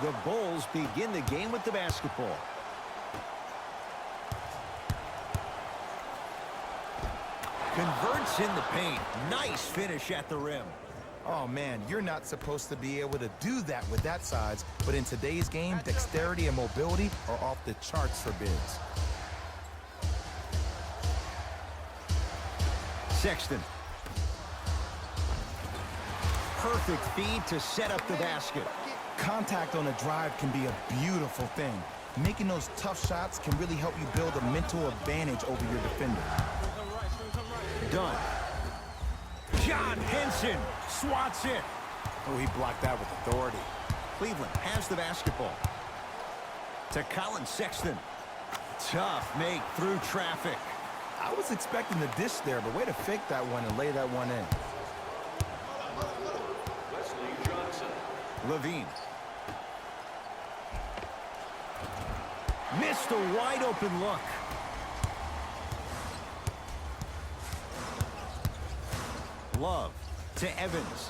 The Bulls begin the game with the basketball. Converts in the paint. Nice finish at the rim. Oh, man, you're not supposed to be able to do that with that size, but in today's game, dexterity and mobility are off the charts for bigs. Sexton. Perfect feed to set up the basket. Contact on a drive can be a beautiful thing. Making those tough shots can really help you build a mental advantage over your defender. Done. John Henson swats it. Oh, he blocked that with authority. Cleveland has the basketball. To Colin Sexton. Tough make through traffic. I was expecting the dish there, but way to fake that one and lay that one in. Levine. Missed a wide open look. Love to Evans.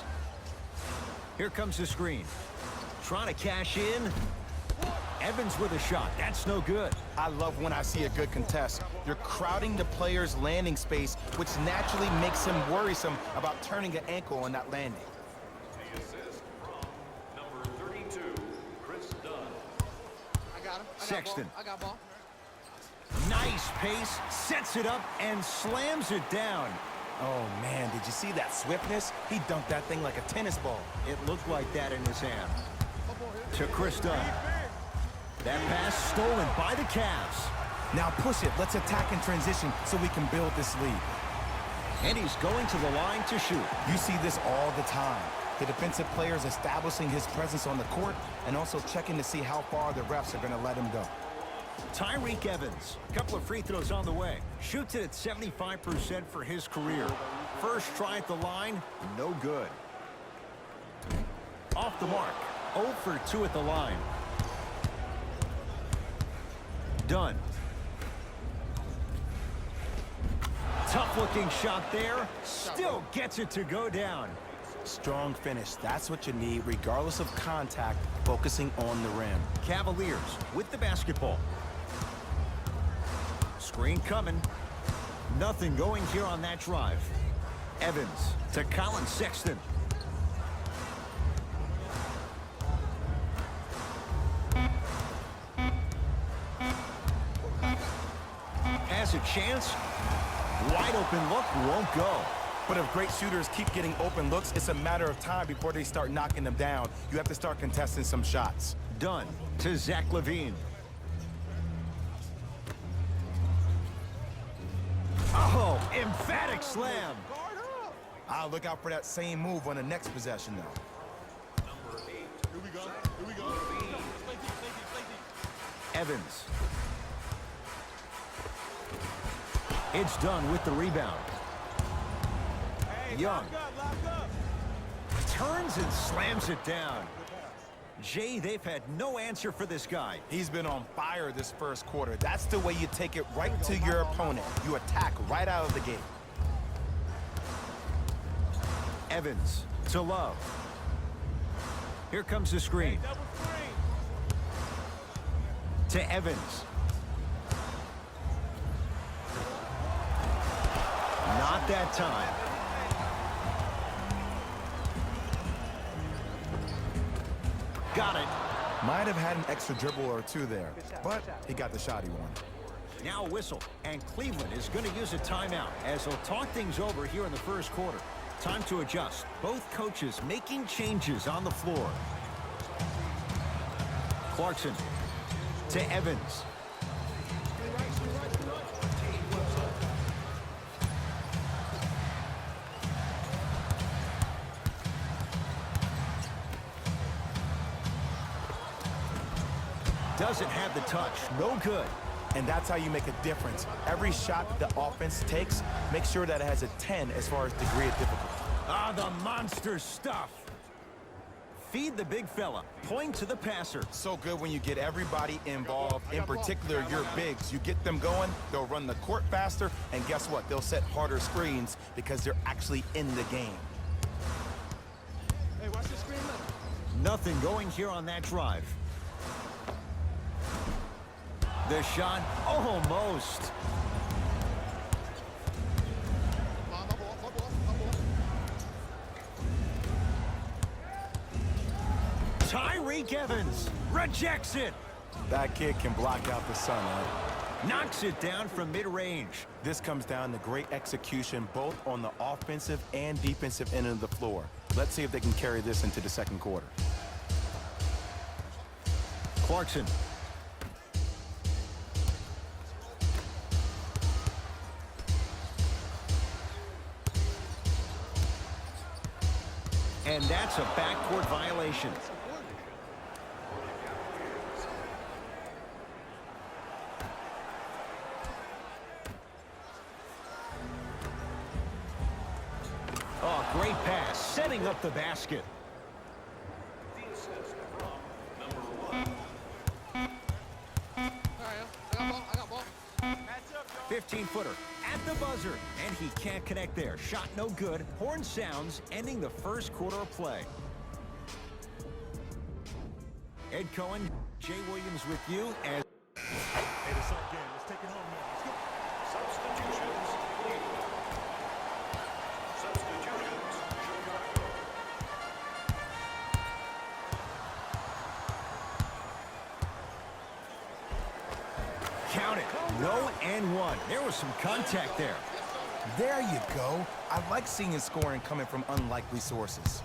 Here comes the screen. Trying to cash in. Evans with a shot. That's no good. I love when I see a good contest. You're crowding the player's landing space, which naturally makes him worrisome about turning an ankle on that landing. The assist from number 32, Chris Dunn. I got him. Sexton. I got ball. Nice pace. Sets it up and slams it down. Oh, man, did you see that swiftness? He dunked that thing like a tennis ball. It looked like that in his hand. To Chris Dunn. That pass stolen by the Cavs. Now push it. Let's attack in transition so we can build this lead. And he's going to the line to shoot. You see this all the time. The defensive players establishing his presence on the court and also checking to see how far the refs are going to let him go. Tyreek Evans, a couple of free throws on the way. Shoots it at 75% for his career. First try at the line, no good. Off the mark, 0 for 2 at the line. Dunn. Tough looking shot there, still gets it to go down. Strong finish, that's what you need regardless of contact, focusing on the rim. Cavaliers with the basketball. Screen coming. Nothing going here on that drive. Evans to Colin Sexton. Has a chance. Wide open look, won't go. But if great shooters keep getting open looks, it's a matter of time before they start knocking them down. You have to start contesting some shots. Dunn to Zach LaVine. Oh, emphatic slam. I'll look out for that same move on the next possession, though. Number 8. Here we go. Here we go. Evans. It's Dunn with the rebound. Young. Turns and slams it down. Jay, they've had no answer for this guy. He's been on fire this first quarter. That's the way you take it right to your opponent. You attack right out of the gate. Evans to Love. Here comes the screen. To Evans. Not that time. Got it. Might have had an extra dribble or two there, but he got the shot he wanted. Now a whistle, and Cleveland is going to use a timeout as they'll talk things over here in the first quarter. Time to adjust. Both coaches making changes on the floor. Clarkson to Evans. Doesn't have the touch. No good. And that's how you make a difference. Every shot the offense takes, make sure that it has a 10 as far as degree of difficulty. Ah, the monster stuff. Feed the big fella. Point to the passer. So good when you get everybody involved, in particular your bigs. You get them going, they'll run the court faster, and guess what? They'll set harder screens because they're actually in the game. Hey, watch the screen. Nothing going here on that drive. The shot, almost. My ball. Tyreek Evans rejects it. That kid can block out the sun, Ed. Knocks it down from mid-range. This comes down to great execution both on the offensive and defensive end of the floor. Let's see if they can carry this into the second quarter. Clarkson. And that's a backcourt violation. Oh, great pass, setting up the basket. The assist from number 1. I got ball. 15-footer at the buzzer, and he can't connect there. Shot no good. Horn sounds, ending the first quarter of play. Ed Cohen, Jay Williams with you as Hey, the second game. Let's take it home now. Let's go. Substitutions, Cleveland. Substitutions, Chicago. count it. No and one. There was some contact there. There you go. I like seeing scoring coming from unlikely sources.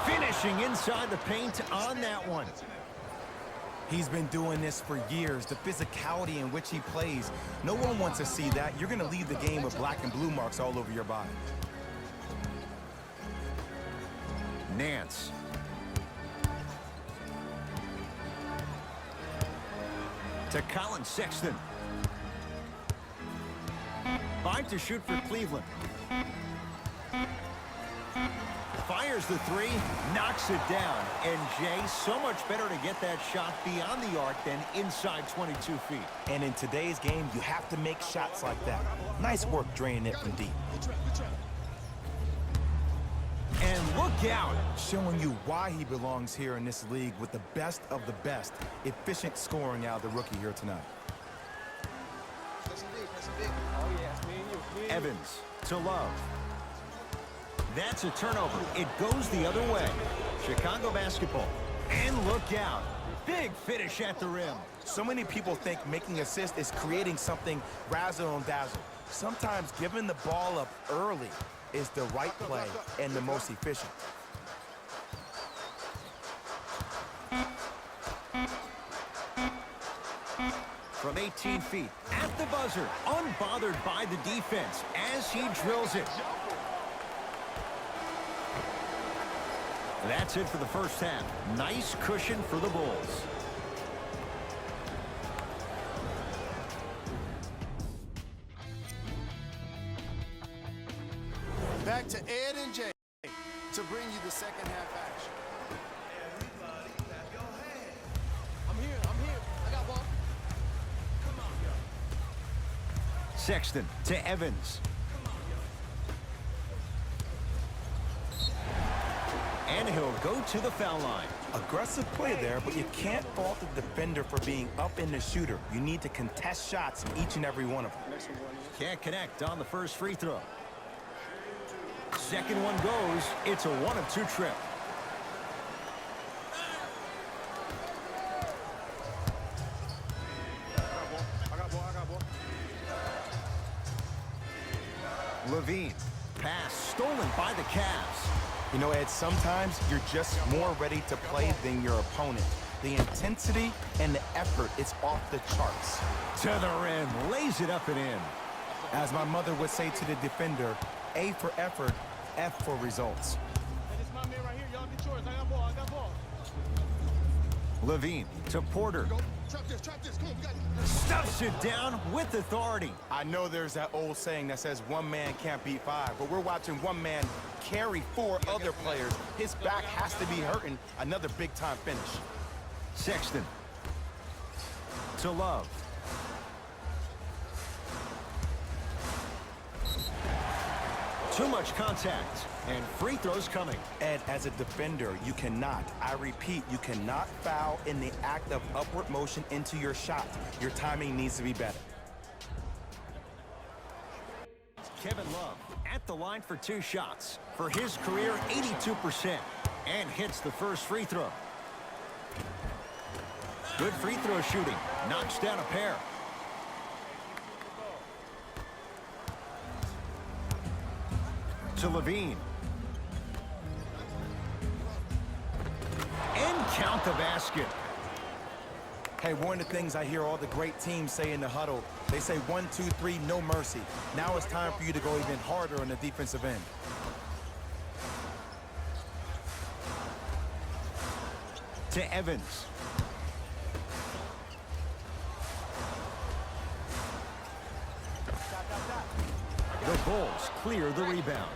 Finishing inside the paint on that one. He's been doing this for years. The physicality in which he plays. No one wants to see that. You're going to leave the game with black and blue marks all over your body. Nance. To Colin Sexton. 5 to shoot for Cleveland. Fires the three, knocks it down. And Jay, so much better to get that shot beyond the arc than inside 22 feet. And in today's game, you have to make shots like that. Nice work draining it from deep. And look out. Showing you why he belongs here in this league with the best of the best. Efficient scoring out of the rookie here tonight. That's big. Oh, yeah, it's me and you. Evans to Love. That's a turnover. It goes the other way. Chicago basketball. And look out. Big finish at the rim. So many people think making assists is creating something razzle and dazzle. Sometimes giving the ball up early is the right play and the most efficient. From 18 feet at the buzzer, unbothered by the defense as he drills it. That's it for the first half. Nice cushion for the Bulls. Back to Ed and Jay to bring you the second half action. I'm here. I got ball. Sexton to Evans. And he'll go to the foul line. Aggressive play there, but you can't fault the defender for being up in the shooter. You need to contest shots in each and every one of them. Can't connect on the first free throw. Second one goes. It's a 1 of 2 trip. I got ball. Levine. Pass stolen by the Cavs. You know, Ed, sometimes you're just more ready to play than your opponent. The intensity and the effort is off the charts. To the rim. Lays it up and in. As my mother would say to the defender, A for effort, F for results. Hey, this is my man right here. Y'all get yours. I got ball. Levine to Porter. Go. Trap this. Come on, we got it. Stuffs it down with authority. I know there's that old saying that says one man can't beat five, but we're watching one man carry 4 other players. His back has to be hurting. Another big-time finish. Sexton to Love. Too much contact, and free throws coming. Ed, as a defender, you cannot, I repeat, you cannot foul in the act of upward motion into your shot. Your timing needs to be better. Kevin Love at the line for 2 shots. For his career, 82%. And hits the first free throw. Good free throw shooting. Knocks down a pair. To Levine. And count the basket. Hey, one of the things I hear all the great teams say in the huddle, they say 1, 2, 3, no mercy. Now it's time for you to go even harder on the defensive end. To Evans. The Bulls clear the rebound.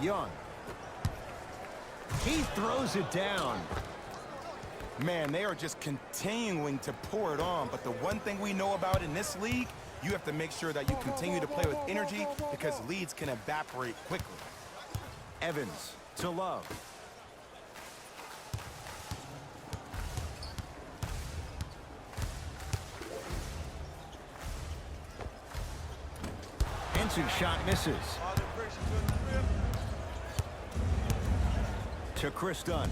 Young. He throws it down. Man, they are just continuing to pour it on. But the one thing we know about in this league, you have to make sure that you continue to play with energy because leads can evaporate quickly. Evans to Love. Henson shot misses. To Chris Dunn.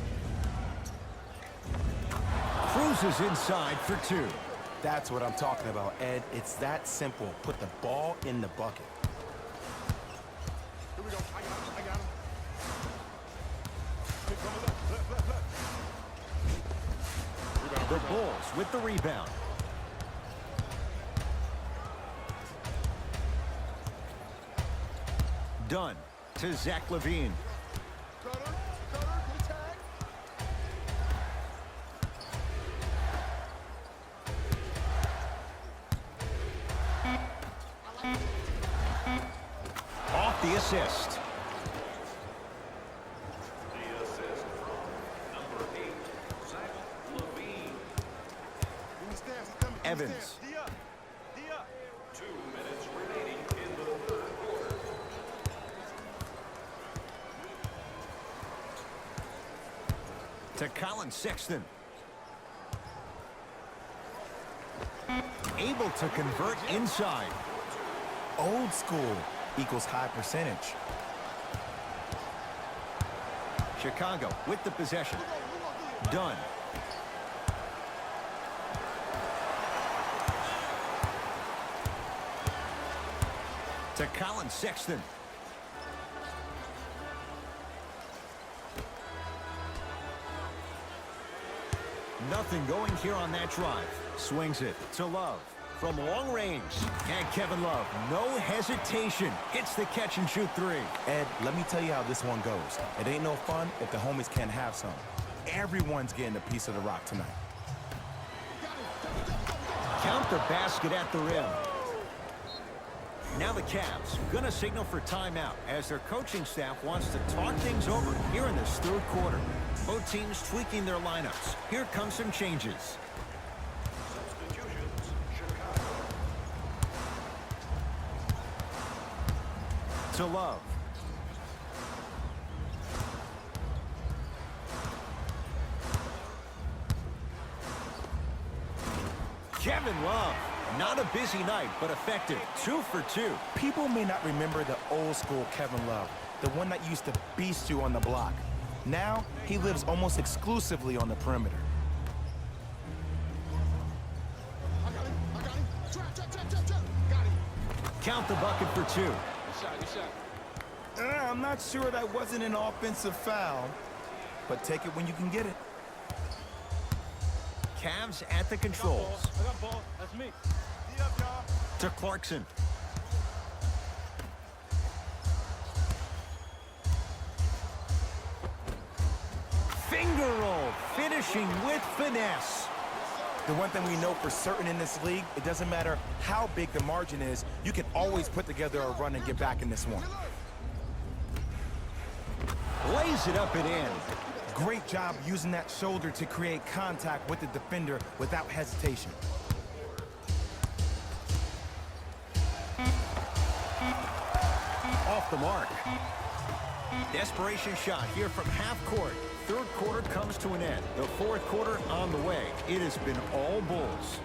Cruises inside for 2. That's what I'm talking about, Ed. It's that simple. Put the ball in the bucket. Here we go. I got him. Here comes left. The Bulls with the rebound. Dunn to Zach Levine. Cutter, good tag. Off the assist. The assist from number 8, Zach Levine. In the stands, he's coming. In the Evans. stands. D up. 2 minutes remaining in the third quarter. To Colin Sexton. Able to convert inside. Old school equals high percentage. Chicago with the possession. Dunn. To Colin Sexton. Nothing going here on that drive. Swings it to Love from long range. And Kevin Love, no hesitation, hits the catch and shoot 3. Ed, let me tell you how this one goes. It ain't no fun if the homies can't have some. Everyone's getting a piece of the rock tonight. Count the basket at the rim. Now the Cavs gonna signal for timeout as their coaching staff wants to talk things over here in this third quarter. Both teams tweaking their lineups. Here come some changes. Substitutions, Chicago. To Love. Kevin Love. Not a busy night, but effective. 2 for 2. People may not remember the old school Kevin Love, the one that used to beast you on the block. Now, he lives almost exclusively on the perimeter. I got him. Trap. Got him. Count the bucket for 2. Good shot. I'm not sure that wasn't an offensive foul, but take it when you can get it. Cavs at the controls. I got ball. That's me. D up, y'all. To Clarkson. Finger roll, finishing with finesse. The one thing we know for certain in this league, it doesn't matter how big the margin is, you can always put together a run and get back in this one. Lays it up and in. Great job using that shoulder to create contact with the defender without off the mark. Desperation shot here from half court. Third quarter comes to an end. The fourth quarter on the way. It has been all Bulls.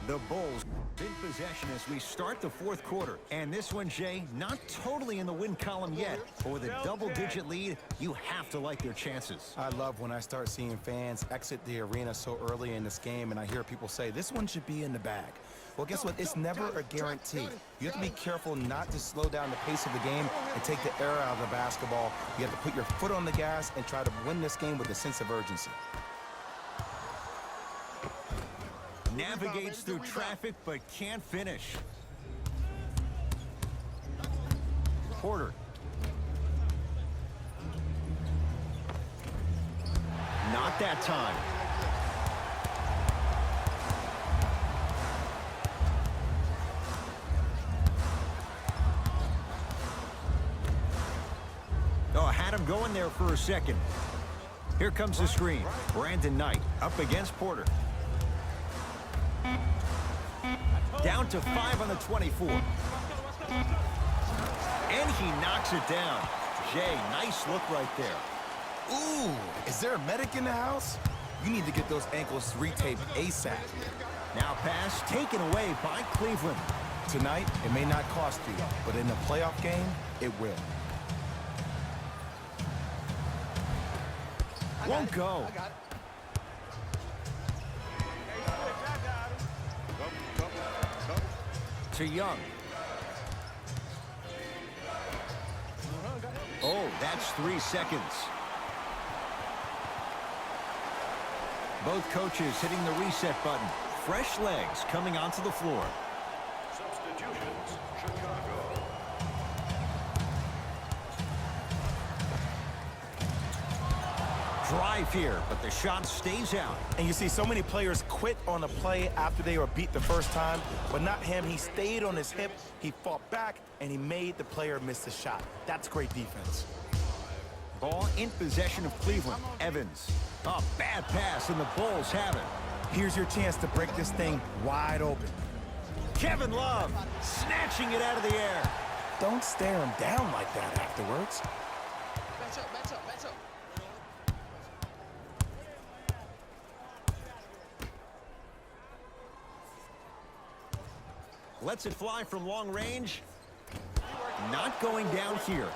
The Bulls in possession as we start the fourth quarter. And this one, Jay, not totally in the win column yet. But with a double-digit lead, you have to like their chances. I love when I start seeing fans exit the arena so early in this game, and I hear people say, this one should be in the bag. Well, guess what? It's never a guarantee. You have to be careful not to slow down the pace of the game and take the air out of the basketball. You have to put your foot on the gas and try to win this game with a sense of urgency. Navigates through traffic, but can't finish. Porter. Not that time. Oh, had him going there for a second. Here comes the screen. Brandon Knight up against Porter. Down to 5 on the 24. And he knocks it down. Jay, nice look right there. Ooh, is there a medic in the house? You need to get those ankles retaped ASAP. Now pass taken away by Cleveland. Tonight, it may not cost you, but in a playoff game, it will. Won't go. I got it. To Young. Oh, that's 3 seconds. Both coaches hitting the reset button. Fresh legs coming onto the floor. Substitutions, Chicago. Drive here, but the shot stays out. And you see so many players quit on a play after they were beat the first time, but not him. He stayed on his hip, he fought back, and he made the player miss the shot. That's great defense. Ball in possession of Cleveland. Evans. A bad pass, and the Bulls have it. Here's your chance to break this thing wide open. Kevin Love snatching it out of the air. Don't stare him down like that afterwards. Match up, match up, match up. Lets it fly from long range. Not going down here.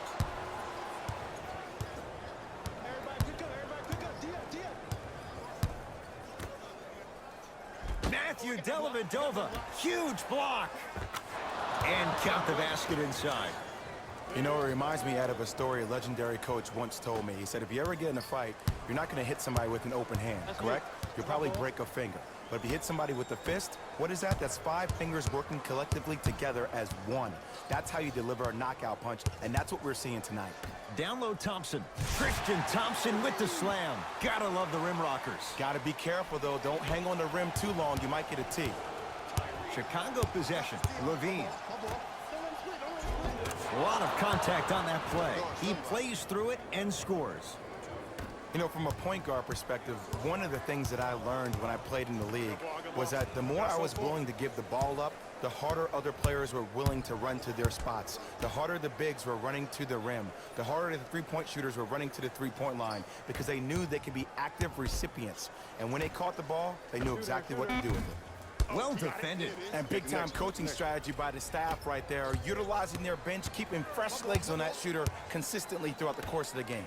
Matthew Dellavedova, huge block. And count the basket inside. You know, it reminds me out of a story a legendary coach once told me. He said, if you ever get in a fight, you're not going to hit somebody with an open hand, correct? You'll probably break a finger. But if you hit somebody with a fist, what is that? That's 5 fingers working collectively together as one. That's how you deliver a knockout punch, and that's what we're seeing tonight. Down low Thompson. Tristan Thompson with the slam. Gotta love the rim rockers. Gotta be careful, though. Don't hang on the rim too long. You might get a tee. Chicago possession. Levine. A lot of contact on that play. He plays through it and scores. You know, from a point guard perspective, one of the things that I learned when I played in the league was that the more I was willing to give the ball up, the harder other players were willing to run to their spots. The harder the bigs were running to the rim. The harder the three-point shooters were running to the three-point line because they knew they could be active recipients. And when they caught the ball, they knew exactly what to do with it. Well defended. And big-time coaching strategy by the staff right there, utilizing their bench, keeping fresh legs on that shooter consistently throughout the course of the game.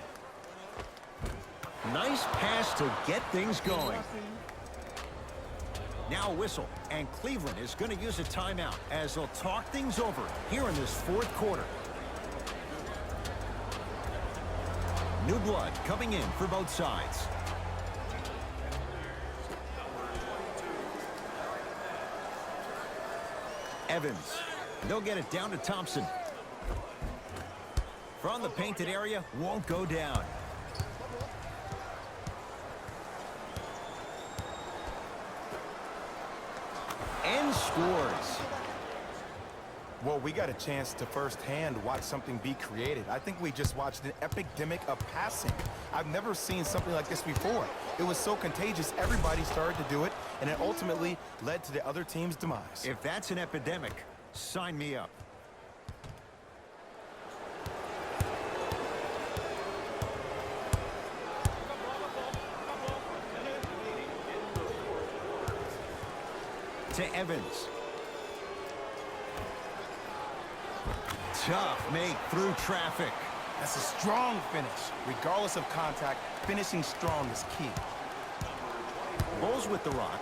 Nice pass to get things going. Now a whistle, and Cleveland is going to use a timeout as they'll talk things over here in this fourth quarter. New blood coming in for both sides. Evans. They'll get it down to Thompson. From the painted area, won't go down. And scores. Well, we got a chance to firsthand watch something be created. I think we just watched an epidemic of passing. I've never seen something like this before. It was so contagious, everybody started to do it, and it ultimately led to the other team's demise. If that's an epidemic, sign me up. to Evans. Tough make through traffic. That's a strong finish. Regardless of contact, finishing strong is key. Bulls with the rock.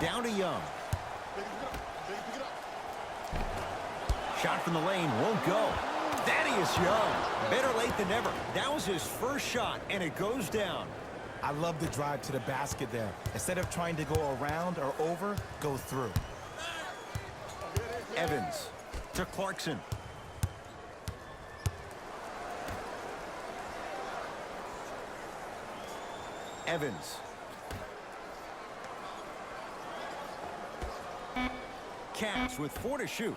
Down to Young. Shot from the lane won't go. Thaddeus Young. Better late than never. That was his first shot, and it goes down. I love the drive to the basket there. Instead of trying to go around or over, go through. Evans to Clarkson. Evans. Cavs with 4 to shoot.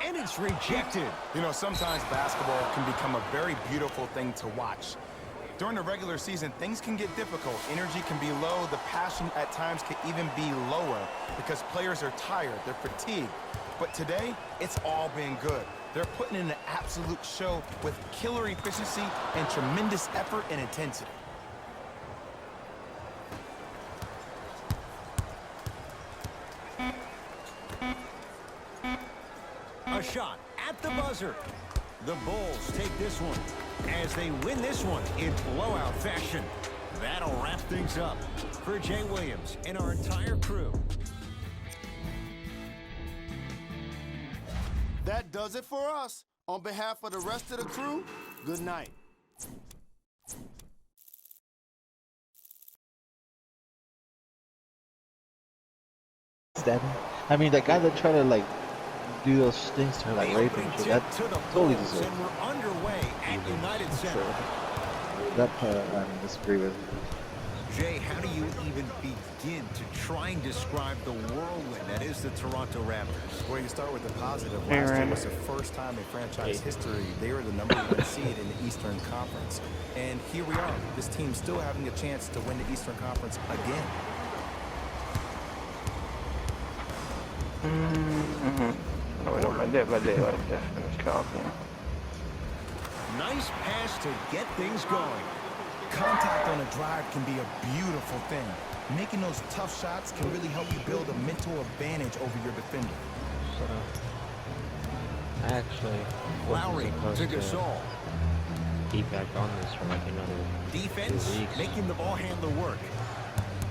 And it's rejected. You know, sometimes basketball can become a very beautiful thing to watch. During the regular season, things can get difficult. Energy can be low. The passion at times can even be lower because players are tired. They're fatigued. But today, it's all been good. They're putting in an absolute show with killer efficiency and tremendous effort and intensity. A shot at the buzzer. The Bulls take this one. As they win this one in blowout fashion. That'll wrap things up for Jay Williams and our entire crew. That does it for us. On behalf of the rest of the crew, good night. I mean, that guy that tried to like do those things to her, like The rape opening and shit, tip that to the totally Bulls, deserved. and we're underway at United Center. That part I disagree with. Jay, how do you even begin to try and describe the whirlwind that is the Toronto Raptors? Well, you start with the positive. Last year was the first time in franchise history they were the #1 seed in the Eastern Conference. And here we are, this team still having a chance to win the Eastern Conference again. Nice pass to get things going. Contact on a drive can be a beautiful thing. Making those tough shots can really help you build a mental advantage over your defender. So, I actually Lowry wasn't to supposed to Gasol. be back on this for like another Defense 2 weeks. making the ball handler work.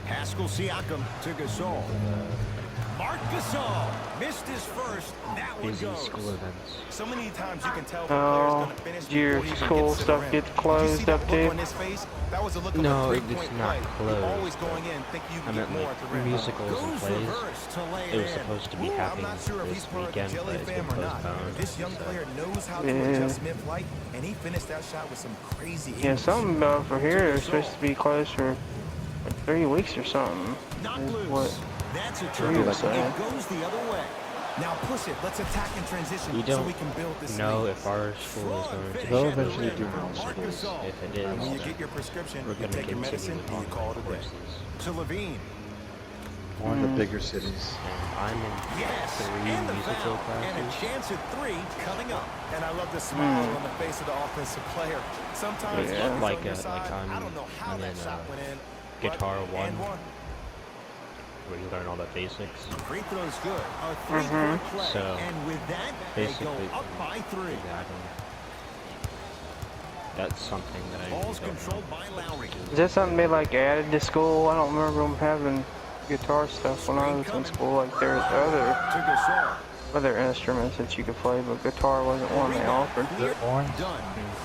Pascal Siakam to Gasol. Marc Gasol missed his first. That one Busy goes. school events. So many times you can tell the player's gonna finish your before he even school gets to the stuff rim. gets Did you closed see that up, look dude? on his face? That was a look of No, a it's three-point not play. closed. You're always going in, think you I can get meant more at the like rim. musicals and Goes plays. reverse to lay It it was in. supposed to be I'm happening not sure if this he's part of the weekend, but Jelly it's fam been or not. postponed. This young So, player knows how to Yeah. adjust mid-flight, and he finished that shot with some crazy Yeah, ease. something about for here is supposed to be closed for like 3 weeks or something. Knock Is loose. what? That's a Three turn. or so. It goes the other way. Now push it. Let's attack and transition we so don't we can build this know lead. if our school is going to They'll Finish at the eventually rim do for more Marc schools. Gasol. if it is, And when you then get your prescription, we're you going to take your medicine continue and you on call it a day. courses. To Levine. One of the bigger cities. And I'm in Yes. 3 And the musical foul. And a classes. chance at 3 coming up. And I love the smile on the face of the offensive player. Sometimes Yeah. luck is Like, on your like side. I don't know how I'm that in, shot went in. but- Guitar and 1. Where you learn all the basics. Free throw's good. A three-point play. So, And with that, they go basically, up by 3. That's something that I Ball's don't know. controlled by Lowry. Is that something they like added to school? I don't remember them having guitar stuff when I was in school. Like there's To Gasol. other instruments that you could play, but guitar wasn't one they offered. Orange? Done.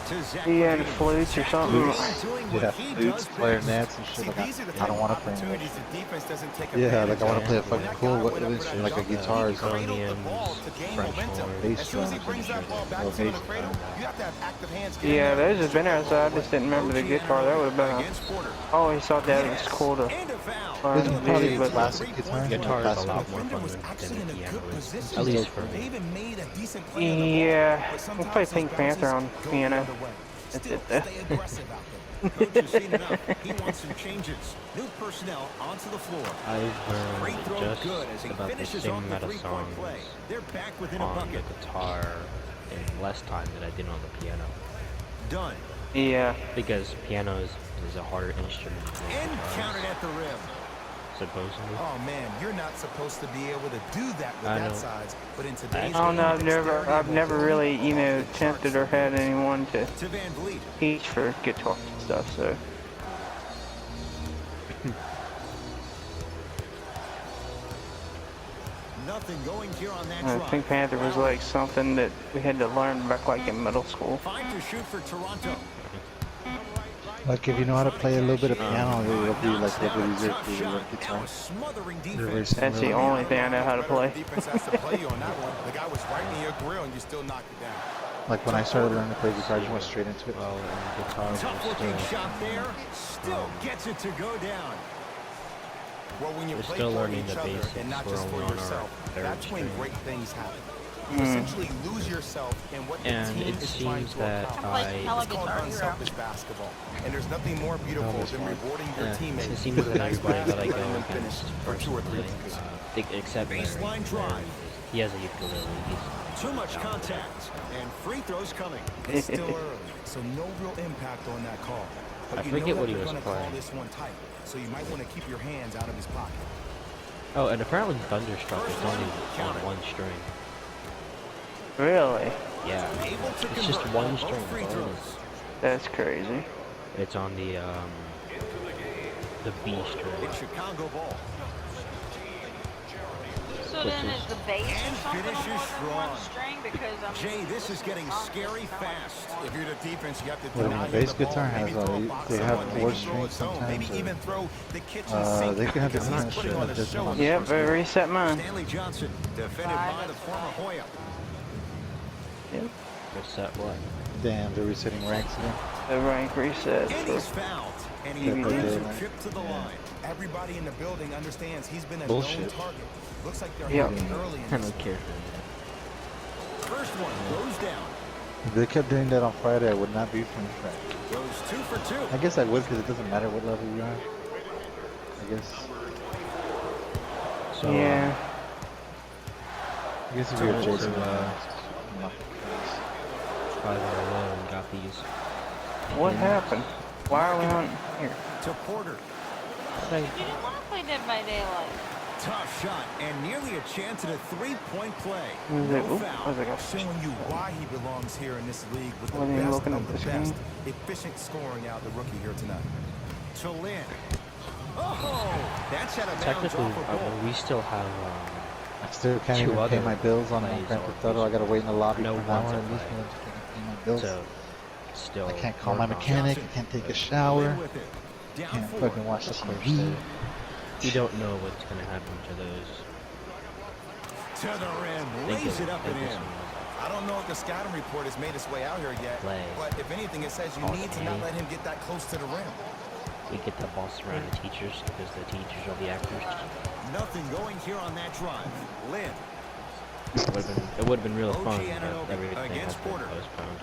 To Zach He had Levine. flutes or Zach something. Levine doing what Yeah, he flutes, does clarinets best. and See, shit. Like, these are the I don't type want of to play them. opportunities the defense doesn't take Yeah, advantage like I want of. to play a When fucking that cool, guy what went up is for it, that like a jumper, guitar or he cradled something. the ball to gain French momentum. horn, bass As soon as he drum, brings that ball back no to the bass cradle, drum. you have to have active hands. Yeah, those have been outside. I just didn't remember the guitar. That would have been Against Porter. I always thought that was cool to And a foul. learn This to is probably do, a but classic guitar. Guitar is a Classic. lot more Defender fun was than actually in the a piano good is. position. At least for They me. even made a decent play on the ball, yeah, but we sometimes play those Pink Panther bounces on go piano. the other way. That's Still, it, though. stay aggressive out there. Coach has seen enough. He wants some changes. New personnel onto the floor. I've Free learned throw just good as he about the finishes same off the amount of three-point songs play. They're back within a on the bucket. guitar in less time than I did on the piano. Done. Yeah. Because piano is a harder instrument than And guitar is, counted at the rim. supposedly. Oh man, you're not supposed to be able to do that with I that know. size. But in today's I don't know. game, dexterity I've will never blow really, you you know, off the tempted charts or had sometimes. anyone to To Van Vliet. teach for guitar and stuff. So Nothing going here on that I drive. think Panther was like something that we had to learn back like in middle school. 5 to shoot for Toronto. Like if you know how to play a little bit of piano, it'll be like a little bit easier Tough to learn shot. That guitar. was smothering They're very defense. That's the similar. only thing I know how to play. Defense has to play you on that one. The guy was right in your grill and you still knocked it down. Like when I started learning to play guitar, I just went straight into it. Well, and guitar was Tough looking still, shot there. Still gets it to go down. Well, when you We're play still for learning each the other basics. and not We're just for only on our yourself, third that's when string. great things happen. You essentially lose yourself in what the And team it is trying seems to that accomplish. I- It's called unselfish basketball, and there's nothing more beautiful that's than fine. rewarding your yeah, teammates it seems with a that nice everybody that I basket go letting them finish against for 2 or 3 personally, points. except Baseline drive. he has a ukulele. He's Too much contact. And free throws coming. It's still early, so no real impact on that call. But I you forget know what that he they're was gonna call playing. this one tight, so you might want to keep your hands out of his pocket. Oh, and apparently Thunderstruck is only on Counter. one string. Really? Yeah, Able to it's just convert one on both string. free That's all it throws. is. That's crazy. It's on the B string. It's Chicago ball. So then is the bass And or something on finishes more than one strong. string? Because I'm Jay, this is getting scary fast. If you're the defense, you have to Well, deny the him bass the ball. guitar has Maybe throw a- a box they on have one, 4 maybe throw a strings zone, maybe sometimes, even throw the kitchen sink. they can have because different he's putting shit on that a does show not- in the Yep, first I quarter. reset mine. Stanley Johnson, defended by the former Hoya. Yep. Reset what? Damn, they're resetting ranks again. The rank reset. And he's fouled. And he Yeah, but brings they- a trip to the line. Everybody in the building understands he's been a Bullshit. known target. Looks like they're Yep. hitting early in I this. don't care. First one goes down. If they kept doing that on Friday, I would not be from track. Goes 2 for 2. I guess I would because it doesn't matter what level you are. I guess. So, Yeah. I guess if you're So, Jason, uh, 5 in a row and got these. What happened? Why are we on here? To Porter. you didn't want to play Dead by Daylight. Tough shot and nearly a chance at a 3-point play. Was No it, oop, foul. was it a- Showing you why he belongs here in this league with the Wasn't even best looking of at the the best. screen. Efficient scoring out the rookie here tonight. To Lynn. Oh, that's out of bounds Technically, off a goal. we still have I still can't 2 even pay other my bills on plays Grand or Theft Auto. I gotta wait in the lobby no for an ones hour to at least play. to pay my bills. so still. I can't call my work on. mechanic. I can't take a shower. Lynn with it. Down Can't 4. fucking watch the Of course, TV. you don't know what's gonna happen to those. To the rim. Think Lays of- it up and think of in. some I don't know if the scouting report has made its way out here yet, Play. but if anything, it says you need to not let him get that close to the rim. We get the boss around the teachers because the teachers are the actors. Nothing going here on that drive. Lynn. It would have been real fun, OG but Anunoby everything has against been Porter. postponed.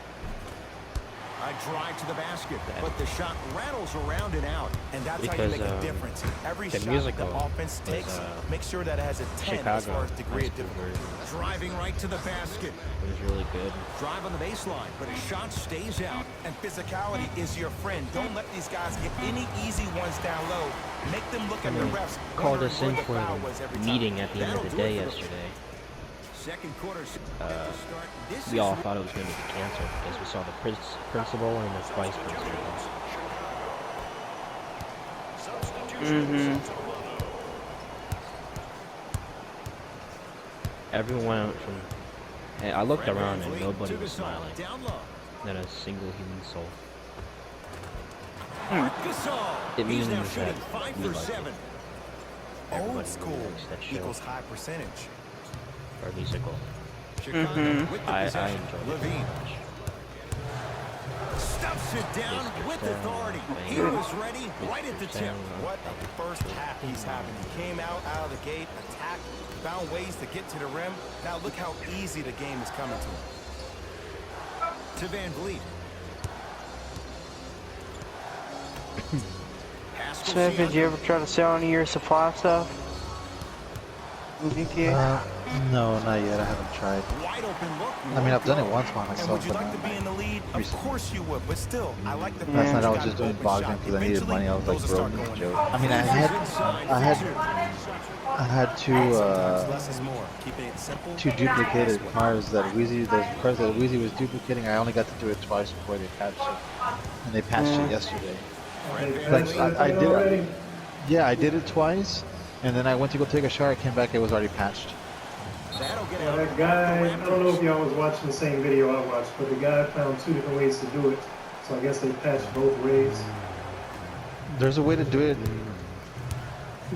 A drive to the basket, but the shot rattles around and out. And that's Because, how you make a difference. Every the shot musical the offense was, takes, make sure that it has a 10 as Chicago far as degree high of school difficulty. version. Driving right to the basket. It was really good. Drive on the baseline, but his shot stays out. And physicality is your friend. Don't let these guys get any easy ones down low. Make them look at the refs. Called wondering us where in the for foul was every a time. meeting at the end of That'll the do day it for the- yesterday. Second quarter start. This We is all thought it was going to be canceled because we saw the principal and the vice principal. Everyone went from. Hey, I looked around and nobody was smiling. Down low. Not a single human soul. Gasol. It means He's now that shooting 5 we for like 7. it. Old Everybody school really likes that show. equals high percentage. Or musical. Chicago with the I possession. enjoyed it Levine very much. stuffs it down Mr. with Stone, authority. He Stone, was ready right at the tip. What a first half he's having. He came out of the gate, attacked, found ways to get to the rim. Now look how easy the game is coming to him. To Van Vliet. So, did you ever try to sell any of your supply stuff? In GTA? No, not yet. I haven't tried. Wide open look. I mean, I've done it once by And myself, would you but like to not be in the lead? Of recently. course you would, but still, I like the Last fact night I you was got just an doing open Bogdan shot. because I needed Eventually, money. I was like, those will bro, start no going joke. in. I mean, I had Less is more. Keeping it simple. two duplicated cars that Wezzy, those cars that Wezzy was duplicating. I only got to do it twice before they patched it, and they patched it yesterday. Like I did it. Yeah, I did it twice, and then I went to go take a shower. I came back, it was already patched. Yeah, that guy, I don't know if y'all was watching the same video I watched, but the guy found 2 different ways to do it. So I guess they patched both ways. There's a way to do it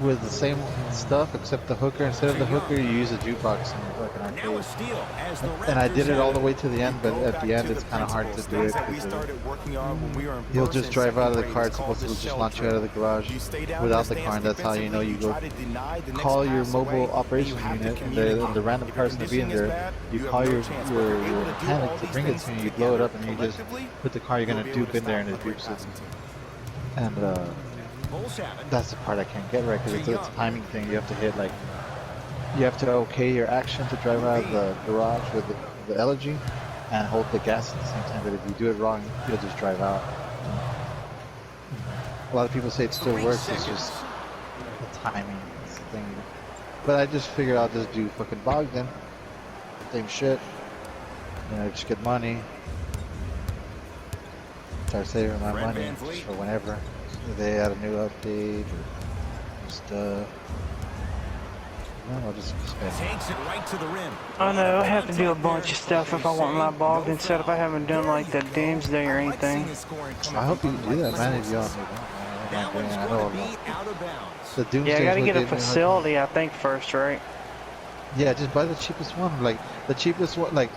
with the same stuff, except the hooker. Instead of the hooker, you use a jukebox in your fucking arcade. And I did it all the way to the end, but at the end, it's kind of hard to do it. He'll just drive out of the car. It's supposed to just launch you out of the garage without the car, and that's how you know you go call your mobile operations unit, and the random person to be in there. You call your mechanic to bring it to you. You blow it up, and you just put the car you're gonna dupe in there, and it dupes it. And that's the part I can't get right, because it's a timing thing. You have to hit, like, you have to okay your action to drive out of the garage with the elegy and hold the gas at the same time, but if you do it wrong, you'll just drive out. A lot of people say it still works, it's just the timing thing. But I just figured I'll just do fucking Bogdan, same shit, you know, just get money, start saving my money just for whenever. They add a new update or stuff. No, I'll just spend. Takes it right to the rim. I know, I have to do a bunch of stuff if I want my Bogdan set up. I haven't done like the Doomsday or anything. I hope you can do that, man, if you want me to. That one's going to be out of bounds. The Doomsday. Yeah, I gotta get a facility, I think, first, right? Yeah, just buy the cheapest one. Like, the cheapest one, like,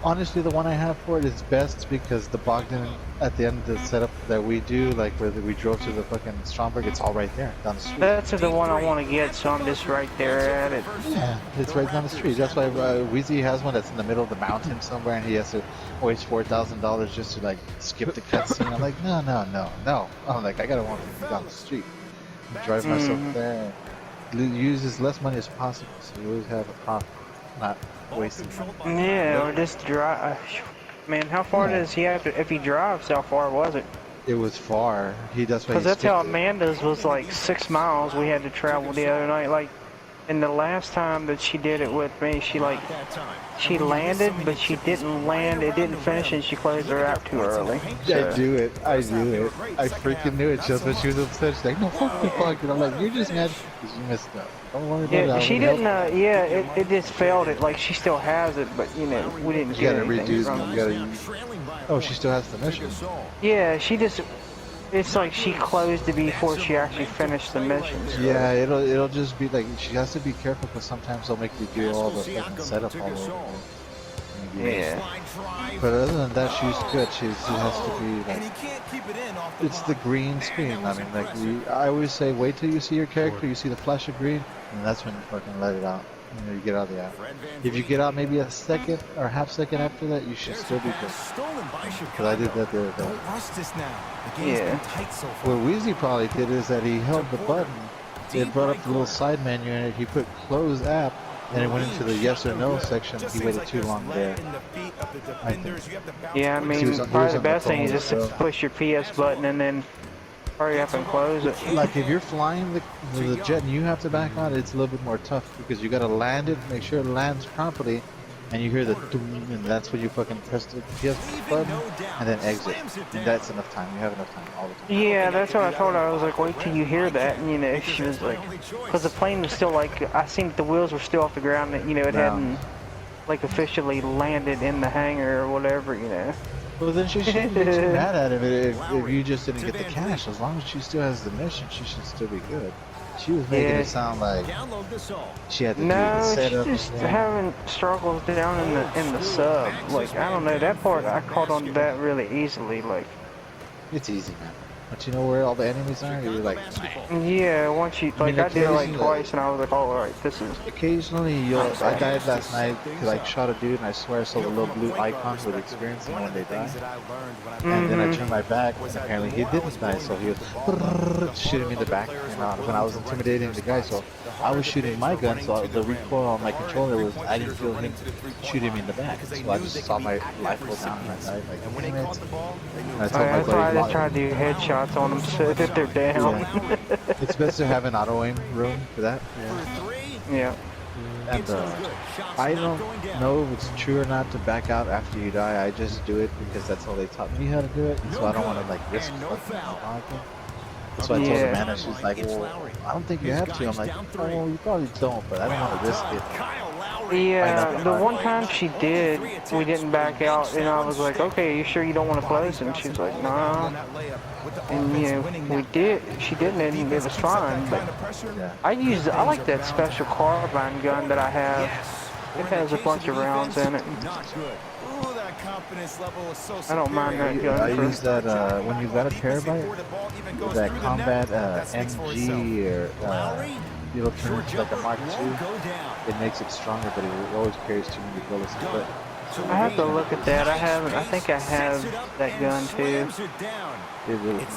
honestly, the one I have for it is best because the Bogdan at the end of the setup that we do, like where we drove to the fucking Stromberg, it's all right there down the street. That's the one I want to get, so I'm just right there at it. Yeah, it's right down the street. That's why Wezzy has one that's in the middle of the mountain somewhere, and he has to waste $4,000 just to like skip the cutscene. I'm like, no. I'm like, I gotta want to down the street, drive myself there, use as less money as possible, so you always have a profit, not wasting money. Yeah, or just drive. Man, how far does he have to, if he drives, how far was it? It was far. That's why. Because that's how Amanda's was like 6 miles we had to travel the other night. Like, and the last time that she did it with me, she landed, but she didn't land, it didn't finish, and she closed her out too early. So. I do it. I freaking knew it. Just when she was upset, she's like, no, fuck the fuck. And I'm like, you're just mad because you messed up. Don't worry about it. Yeah, she didn't, yeah, it just failed it. Like, she still has it, but, you know, we didn't get anything from it. You gotta use. Oh, she still has the mission. Yeah, she just, it's like she closed it before she actually finished the mission. So. Yeah, it'll just be like, she has to be careful because sometimes they'll make you do all the fucking setup all over. Yeah. But other than that, she's good. She has to be like, it's the green screen. I mean, like, I always say, wait till you see your character, you see the flash of green, and that's when you fucking let it out. You know, you get out of the app. If you get out maybe a second or half second after that, you should still be good. Because I did that the other day. Yeah. What Wezzy probably did is that he held the button, it brought up the little side menu, and he put close app, and it went into the yes or no section. He waited too long there. Yeah, I mean, probably the best thing is just to push your PS button and then hurry up and close it. Like if you're flying the jet and you have to back out, it's a little bit more tough because you gotta land it, make sure it lands properly, and you hear the doom, and that's when you fucking press the PS button and then exit. And that's enough time. You have enough time all the time. Yeah, that's what I told her. I was like, wait till you hear that. And, you know, she was like, because the plane was still like, I seen that the wheels were still off the ground. That, you know, it hadn't like officially landed in the hangar or whatever. You know. Well, then she shouldn't be too mad at him if you just didn't get the cash. As long as she still has the mission, she should still be good. She was making it sound like she had to do the setup. No, she's just having struggles down in the sub. Like, I don't know, that part I caught on to that really easily. Like, it's easy, man. Once you know where all the enemies are, you're like, yeah. Once you like, I did it like twice, and I was like, oh, all right, this is. Occasionally, I died last night because I shot a dude, and I swear I saw the little blue icon with experience, and when they die, and then I turned my back, and apparently he didn't die, so he was shooting me in the back, and when I was intimidating the guy, so I was shooting my gun, so the recoil on my controller was, I didn't feel him shooting me in the back. So I just saw my life go down and I died like, And when they caught the ball, they knew I told my That's why I buddy, just try to do headshots on them so that they're down. Yeah. It's best to have an auto aim room for that. Yeah. And I don't know if it's true or not to back out after you die. I just do it because that's how they taught me how to do it. So I don't want to like risk fucking up. So I told the manager, she's like, well, I don't think you have to. I'm like, oh, well, you probably don't, but I don't want to risk it. Yeah, the one time she did, we didn't back out, and I was like, okay, you sure you don't want to close? And she was like, nah. And you know, we did, she didn't, and it was fine, but I like that special carbine gun that I have. It has a bunch of rounds in it. I don't mind that gun. I use that when you got a terabyte, that combat MG or it'll turn into like a Mark II. It makes it stronger, but it always carries too many bullets to it. I have to look at that. I think I have that gun too.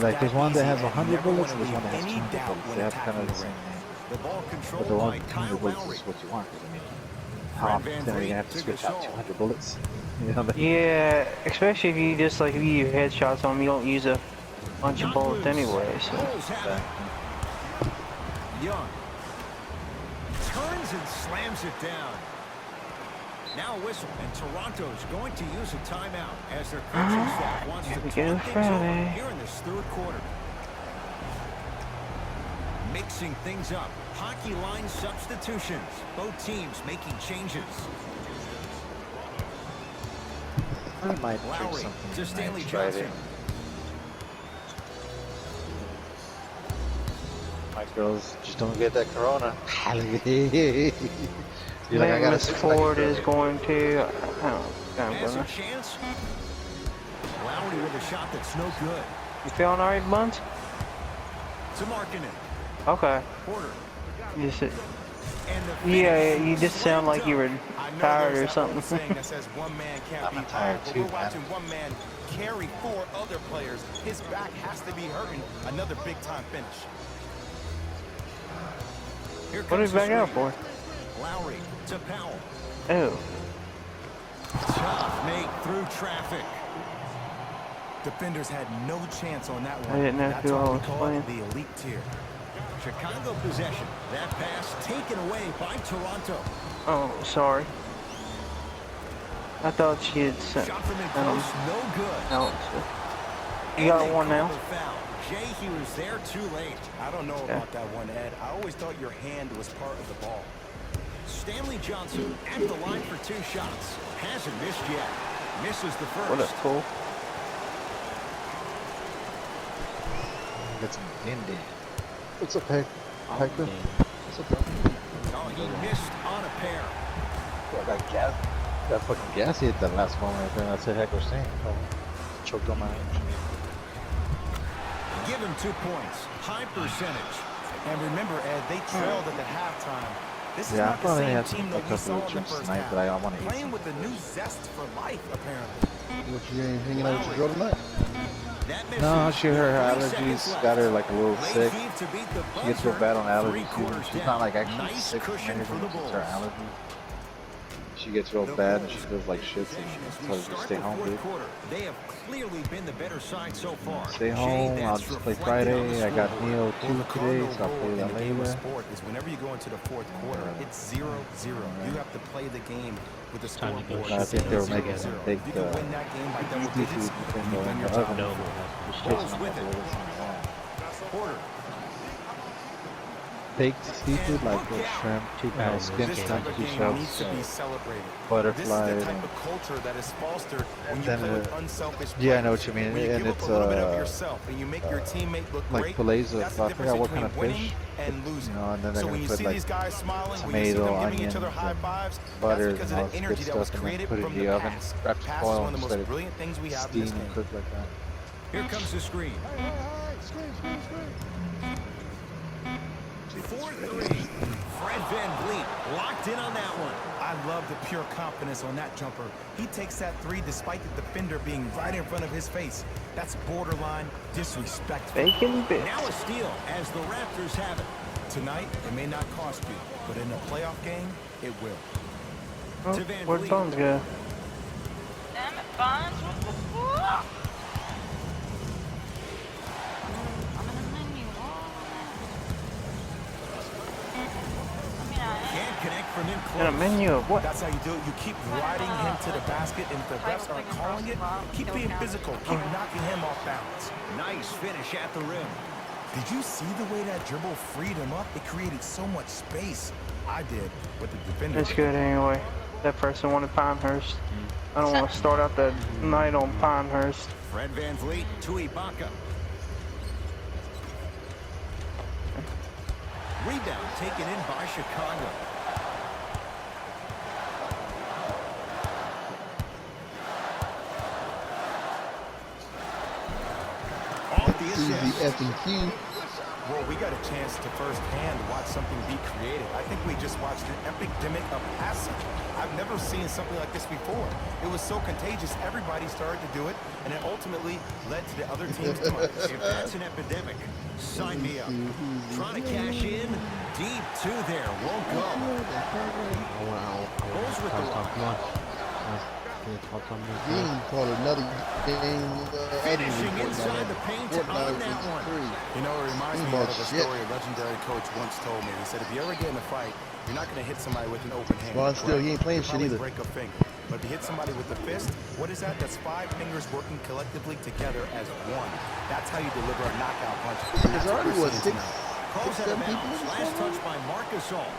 Like there's one that has 100 bullets and there's one that has 200 bullets. They have kind of the same name. But the one with 200 bullets is what you want. I mean, how often are you gonna have to switch out 200 bullets? You know, yeah, especially if you just like if you use headshots on them, you don't use a bunch of bullets anyway. So. Young turns and slams it down. Now a whistle, and Toronto's going to use a timeout as their coaching staff wants to talk things over here in this third quarter. Mixing things up, hockey line substitutions. Both teams making changes. I might drink Lowry something to Stanley tonight, Johnson. My girls just don't get that corona. You're like, I gotta Miss Ford is going to. Has a chance. Lowry with a shot that's no good. You feeling alright, Bunz? To Markkinen. Okay. Porter. Yeah, you just sound like you were tired or something. I'm tired too, we're watching one man carry 4 other players. His back has to be hurting. Another big time finish. What did he back out for? Lowry to Powell. Oh. Tough make through traffic. Defenders had no chance on that one. I didn't know who I was playing. The elite tier. Chicago possession. That pass taken away by Toronto. Oh, sorry. I thought she had sent. Shot from in close, no good. No. You got one now? Jay, he was there too late. I don't know about that one, Ed. I always thought your hand was part of the ball. Stanley Johnson at the line for 2 shots. Hasn't missed yet. Misses the first. What a pull. Get some Indy. What's up, Heckler? What's up, bro? Oh, he missed on a pair. I got gas. Got fucking gassy at that last moment right there. That's what Heckler's saying. Choked on my engine. Give him 2 points. High percentage. And remember, Ed, they trailed at the halftime. This is Yeah, not I the probably same had team a that we couple saw of in the drinks first tonight, half. but I want to eat Playing some. with a new zest for life, apparently. What, you ain't hanging out with your girl tonight? No, she her allergies got her like a little sick. She gets real bad on allergies. She's not like actually sick from anything, it's her allergies. She gets real bad and she feels like shit, so she tells her to stay home, dude. They have clearly been the better side so far. Stay home, I'll just play Friday. I got Neo 2 today, so I'll play that later. Sport is whenever you go into the 4th quarter, it's 0-0. You have to play the game with the scoreboard. I think they were making some big seafood in the oven. Baked seafood like shrimp, skin shrimp, needs to be celebrated. butterfly. This is the type of culture that is fostered when you play with unselfish players. Yeah, I know what you mean. When you And give it's up a little bit of yourself and you make your teammate look like great, fillets of, that's I the forgot what difference kind of between fish. winning and losing. You know, and then they're So when gonna you put see like these guys smiling, when you see tomato, them giving each onions, other high fives, butter, that's because and all of the this energy good that was stuff, and then created put it in from the the oven, past. wrap the Past is foil, one of the and most let it brilliant things we have in steam this and game. cook like that. Here comes the screen. Screen. 4-3. Fred VanVleet locked in on that one. I love the pure confidence on that jumper. He takes that 3 despite the defender being right in front of his face. That's borderline disrespectful. Bacon bitch. Now a steal as the Raptors have it. Tonight, it may not cost you, but in a playoff game, it will. Oh, where'd Bunz go? Damn it, Bunz, what the fuck? I'm in the menu. Can't connect from in close. In a menu of what? That's how you do it. You keep riding him to the basket, and if the refs aren't calling it, keep being physical. Keep knocking him off balance. Nice finish at the rim. Did you see the way that dribble freed him up? It created so much space. I did, but the defender... It's good anyway. That person wanted Pinehurst. I don't want to start out the night on Pinehurst. Fred VanVleet to Ibaka. Rebound taken in by Chicago. Off the assist. The F and Q. Well, we got a chance to firsthand watch something be created. I think we just watched an epidemic of passing. I've never seen something like this before. It was so contagious, everybody started to do it, and it ultimately led to the other team's doing it. If that's an epidemic, sign me up. Trying to cash in, deep two there, won't go. Bulls with the rock. Come on. He called another game. Finishing inside the paint on that one. You know, it reminds me of a story a legendary coach once told me. He said, if you ever get in a fight, you're not going to hit somebody with an open hand. Well, still, he ain't playing shit Probably either. break a finger. But if you hit somebody with the fist, what is that? That's 5 fingers working collectively together as one. That's how you deliver a knockout punch. There's already, what, 6, Calls out of 7 people bounds. in this Last game? touch by Marcus All.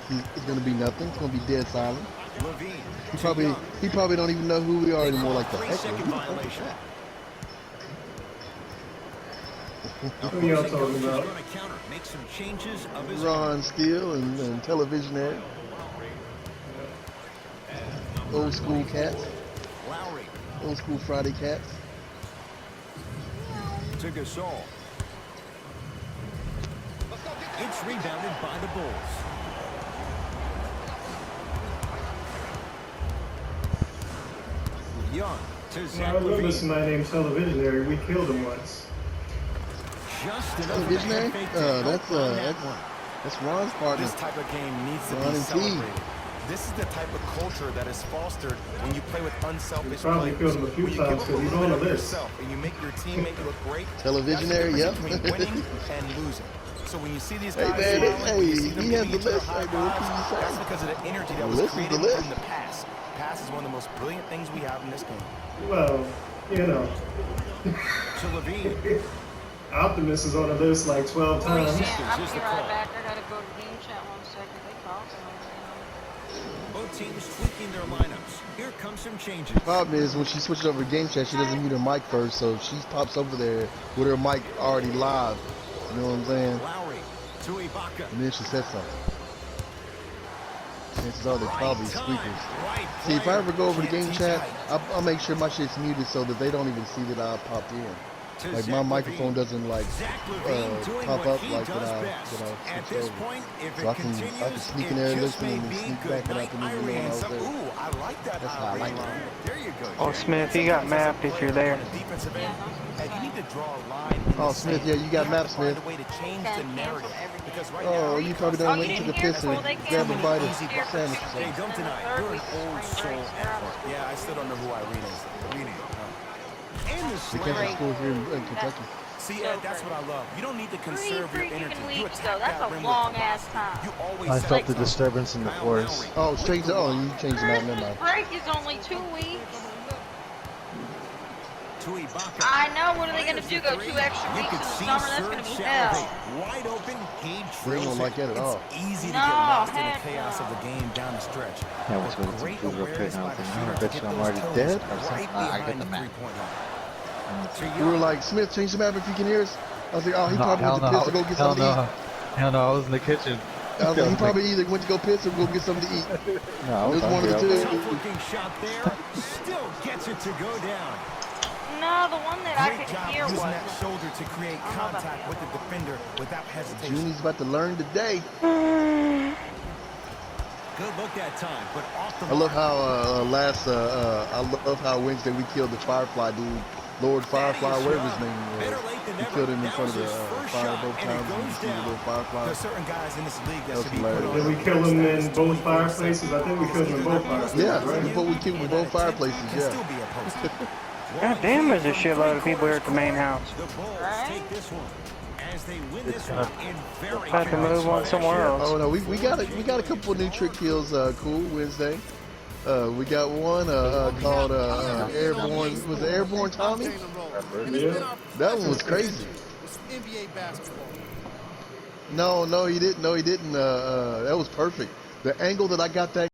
It's gonna be nothing. It's gonna be dead silent. Levine. He probably don't even know who we are anymore. Like the heck. 3-second violation. Who y'all talking about? Going to counter, make some changes of his Ron Steele and Televisionaire. Old school cats. Lowry Old school Friday cats. to Gasol. It's rebounded by the Bulls. Young to Zach I remember Levine. somebody named Televisionary. We killed him once. Just enough of a Televisionaire? hand fake to help on that one. That's Ron's partner. This type of game needs to Ron be and T. celebrated. This is the type of culture that is fostered when you play with unselfish We probably players. killed him a few When you times give up a because he's little on bit the of list. yourself and you make your teammate look great. Televisionary, that's yep. the difference between winning and losing. So when you see these Hey, guys man, smiling, when you see them he has giving the each other list high right there. What can you fives, say? that's because of the energy that The was list is the created list. in the pass. Pass is one of the most brilliant things we have in this game. Well, you know, To Levine. Optimus is on the list like 12 Holy times. shit, I'll Is be the right call. back. I gotta go to game chat 1 second. They called something. Both teams tweaking their lineups. Here come some changes. Problem is when she switches over to game chat, she doesn't mute her mic first, so she pops over there with her mic already live. You know what I'm saying? Lowry to Ibaka. And then she says something. Chances are they're probably Right time, squeakers. right See, if I player. ever go over to Can't game teach chat, height. I'll make sure my shit's muted so that they don't even see that I popped in. To Like Zach my Levine. microphone doesn't like Zach Levine doing pop what up he like does that best. I At switched this over. point, if So it I can continues, sneak in it there and just listen may and be sneak good back it night, up and even Irene. when I was So, there. ooh, I like that. That's how I like it. There you go. Oh, Jay. Smith, you got mapped if you're there. On the defensive end, Yeah, and you need to draw a line in Oh, the Smith, sand. yeah, you got have mapped, to find Smith. a way to change Okay, the cancel narrative. everything. Because right Oh, now, you probably Oh, done you went to the didn't hear? piss Cool, and they grabbed a canceled bite it. of Here, sandwich. for Hey, don't in the deny it. third You're an week of old spring soul break. They're out of school. yeah, I still don't know who Irene is. And the They slam. canceled school here in Kentucky. See, So Ed, that's great. what I love. You don't need to Three conserve your freaking energy. You weeks, attack though. That's that a rim long with ass velocity. time. You always I set felt the something. disturbance in the Kyle force. Lowry. Oh, change it. Oh, you changed it out. Never Christmas mind. break is only 2 weeks. To Ibaka. I know. What are they gonna do? Go 2 extra You weeks could in the see summer? That's Serge gonna be salivate. hell. Wide open, he They drills won't it. like that at all. It's easy to No, get lost in the heck chaos no. of the game down the stretch. Yeah, I was But going to great do real quick awareness and I by was the like, shooter I to bet get you I'm those already toes dead or right something. I behind get the the map. three-point line. To We were Young. like, Smith, change the map if you can hear us. I was like, oh, he No, probably hell went to no. piss to go get Hell something to no. eat. Hell no, I was in the kitchen. I was like, he probably either went to go piss or go get something to eat. No, I It was was one of the hungry. I was two. Tough looking shot there. Still gets it to go down. No, the one that I Great could job hear using was. that shoulder to create I don't know about contact the with the other defender without hesitation. Junie's about to learn today. Good look that time, but off the I love mark. how I love how Wednesday we killed the Firefly dude Lord Firefly, whatever his name Better was. late than He never. killed him in That front of the was his first fire shot, both and it times. You goes see the down. little Firefly. There's certain guys in this league that That should was be put hilarious. on. Did we kill him in both fireplaces? I think we killed him in both fireplaces, Yeah, right? before we killed him in both fireplaces, Can yeah. still be a poster. God damn, there's a shitload of people here at the main house. The Bulls Right? take this one as they win this one in very Had to move on somewhere else. Oh no, we got a couple of new trick kills. Cool Wednesday. We got one called Airborne. Was it Airborne Tommy? Yeah. That one was crazy. No, he didn't. No, he didn't. That was perfect. The angle that I got that